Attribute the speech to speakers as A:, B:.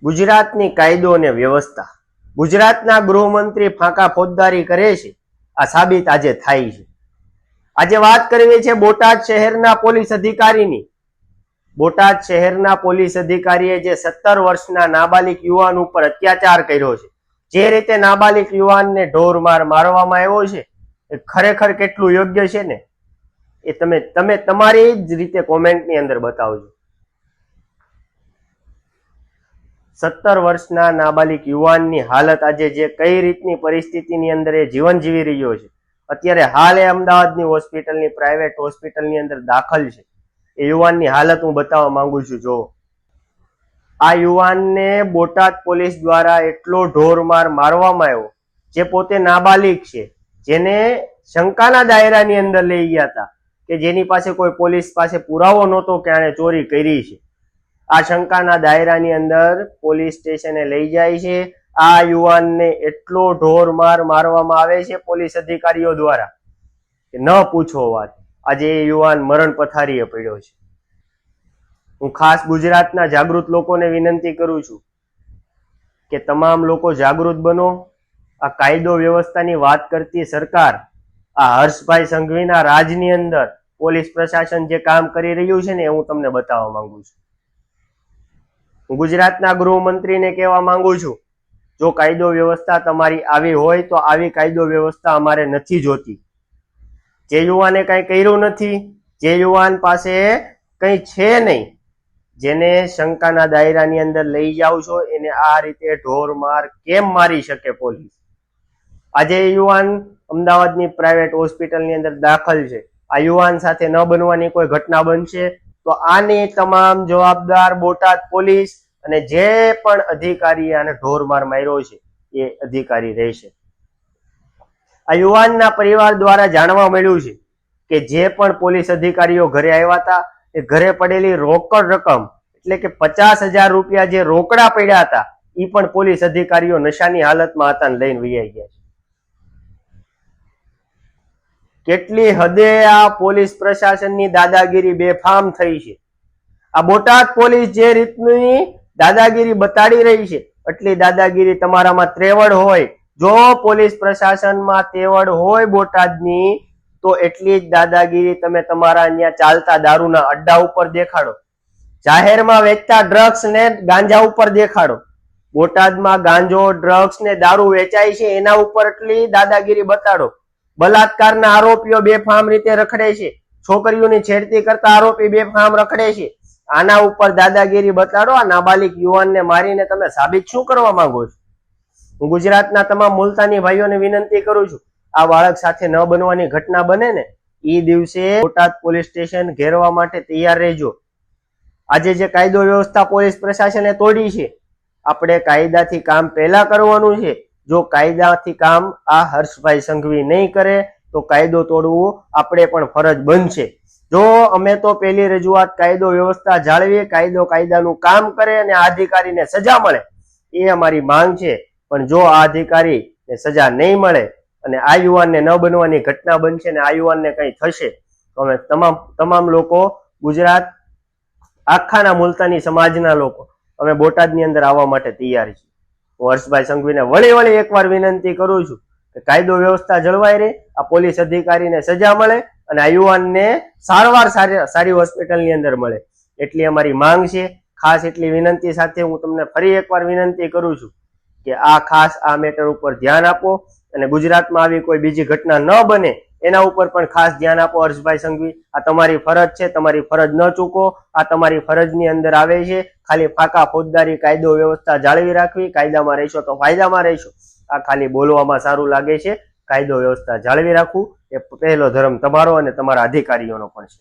A: ગુજરાતની કાયદો અને વ્યવસ્થા, ગુજરાતના ગૃહમંત્રી ફાંકા ફોજદારી કરે છે, આ સાબિત આજે થાય છે. આજે વાત કરવી છે બોટાદ શહેરના પોલીસ અધિકારીની. બોટાદ શહેરના પોલીસ અધિકારીએ જે 17 વર્ષના નાબાલિગ યુવાન ઉપર અત્યાચાર કર્યો છે, જે રીતે નાબાલિગ યુવાનને ઢોર મારવામાં આવ્યો છે, એ ખરેખર કેટલું યોગ્ય છે ને એ તમે તમારી જ રીતે કોમેન્ટની અંદર બતાવજો. 17 વર્ષના નાબાલિગ યુવાનની હાલત આજે જે કઈ રીતની પરિસ્થિતિની અંદર એ જીવન જીવી રહ્યો છે, અત્યારે હાલ એ અમદાવાદની હોસ્પિટલની પ્રાઇવેટ હોસ્પિટલની અંદર દાખલ છે. એ યુવાનની હાલત હું બતાવવા માંગુ છું. જો આ યુવાનને બોટાદ પોલીસ દ્વારા એટલો ઢોરમાર મારવામાં આવ્યો, જે પોતે નાબાલિગ છે, જેને શંકાના દાયરાની અંદર લઈ ગયા હતા, કે જેની પાસે કોઈ પોલીસ પાસે પુરાવો નહોતો કે આણે ચોરી કરી છે. આ શંકાના દાયરાની અંદર પોલીસ સ્ટેશને લઈ જાય છે. આ યુવાનને એટલો ઢોરમાર મારવામાં આવે છે પોલીસ અધિકારીઓ દ્વારા કે ન પૂછો વાત. આજે એ યુવાન મરણ પથારીએ પડ્યો છે. હું ખાસ ગુજરાતના જાગૃત લોકોને વિનંતી કરું છું કે તમામ લોકો જાગૃત બનો. આ કાયદો વ્યવસ્થાની વાત કરતી સરકાર, આ હર્ષભાઈ સંઘવીના રાજની અંદર પોલીસ પ્રશાસન જે કામ કરી રહ્યું છે ને, એ હું તમને બતાવવા માંગુ છું. હું ગુજરાતના ગૃહમંત્રીને કહેવા માંગુ છું, જો કાયદો વ્યવસ્થા તમારી આવી હોય તો આવી કાયદો વ્યવસ્થા અમારે નથી જોતી. જે યુવાને કંઈ કર્યું નથી, જે યુવાન પાસે કંઈ છે નહીં, જેને શંકાના દાયરાની અંદર લઈ જાઓ છો, એને આ રીતે ઢોરમાર કેમ મારી શકે પોલીસ? આજે યુવાન અમદાવાદની પ્રાઇવેટ હોસ્પિટલની અંદર દાખલ છે. આ યુવાન સાથે ન બનવાની કોઈ ઘટના બનશે તો આની તમામ જવાબદાર બોટાદ પોલીસ અને જે પણ અધિકારી આને ઢોરમાર માર્યો છે એ અધિકારી રહેશે. આ યુવાનના પરિવાર દ્વારા જાણવા મળ્યું છે કે જે પણ પોલીસ અધિકારીઓ ઘરે આવ્યા હતા, એ ઘરે પડેલી રોકડ રકમ એટલે કે 50,000 રૂપિયા જે રોકડા પડ્યા હતા, એ પણ પોલીસ અધિકારીઓ નશાની હાલતમાં હતા લઈને વહી ગયા છે. કેટલી હદે આ પોલીસ પ્રશાસનની દાદાગીરી બેફામ થઈ છે. આ બોટાદ પોલીસ જે રીતની દાદાગીરી બતાડી રહી છે, એટલી દાદાગીરી તમારામાં ત્રેવડ હોય, જો પોલીસ પ્રશાસનમાં તેવડ હોય બોટાદની, તો એટલી જ દાદાગીરી તમે તમારા અહીંયા ચાલતા દારૂના અડ્ડા ઉપર દેખાડો, જાહેરમાં વેચતા ડ્રગ્સ ને ગાંજા ઉપર દેખાડો. બોટાદમાં ગાંજો, ડ્રગ્સ ને દારૂ વેચાય છે, એના ઉપર એટલી દાદાગીરી બતાડો. બલાત્કારના આરોપીઓ બેફામ રીતે રખડે છે, છોકરીઓની છેડતી કરતા આરોપી બેફામ રખડે છે, આના ઉપર દાદાગીરી બતાડો. આ નાબાલિગ યુવાનને મારીને તમે સાબિત શું કરવા માંગો છો? હું ગુજરાતના તમામ મુલતાની ભાઈઓને વિનંતી કરું છું, આ બાળક સાથે ન બનવાની ઘટના બને ને, એ દિવસે બોટાદ પોલીસ સ્ટેશન ઘેરવા માટે તૈયાર રહેજો. આજે જે કાયદો વ્યવસ્થા પોલીસ પ્રશાસને તોડી છે, આપણે કાયદાથી કામ પહેલા કરવાનું છે. જો કાયદાથી કામ આ હર્ષભાઈ સંઘવી નહીં કરે તો કાયદો તોડવું આપણે પણ ફરજ બનશે. જો અમે તો પહેલી રજૂઆત કાયદો વ્યવસ્થા જાળવીએ, કાયદાનું કામ કરે અને આ અધિકારીને સજા મળે, એ અમારી માંગ છે. પણ જો આ અધિકારીને સજા નહીં મળે અને આ યુવાનને ન બનવાની ઘટના બનશે અને આ યુવાનને કંઈ થશે, તો અમે તમામ લોકો, ગુજરાત આખાના મુલતાની સમાજના લોકો, અમે બોટાદની અંદર આવવા માટે તૈયાર છીએ. હું હર્ષભાઈ સંઘવીને વળી એકવાર વિનંતી કરું છું કે કાયદો વ્યવસ્થા જળવાઈ રહે, આ પોલીસ અધિકારીને સજા મળે અને આ યુવાનને સારવાર સારી હોસ્પિટલની અંદર મળે, એટલી અમારી માંગ છે. ખાસ એટલી વિનંતી સાથે હું તમને ફરી એકવાર વિનંતી કરું છું કે ખાસ આ મેટર ઉપર ધ્યાન આપો અને ગુજરાતમાં આવી કોઈ બીજી ઘટના ન બને એના ઉપર પણ ખાસ ધ્યાન આપો. હર્ષભાઈ સંઘવી, આ તમારી ફરજ છે, તમારી ફરજ ન ચૂકો. આ તમારી ફરજની અંદર આવે છે. ખાલી ફાંકા ફોજદારી કાયદો વ્યવસ્થા જાળવી રાખવી, કાયદામાં રહેશો તો ફાયદામાં રહેશો. આ ખાલી બોલવામાં સારું લાગે છે. કાયદો વ્યવસ્થા જાળવી રાખવું એ પહેલો ધર્મ તમારો અને તમારા અધિકારીઓનો પણ છે.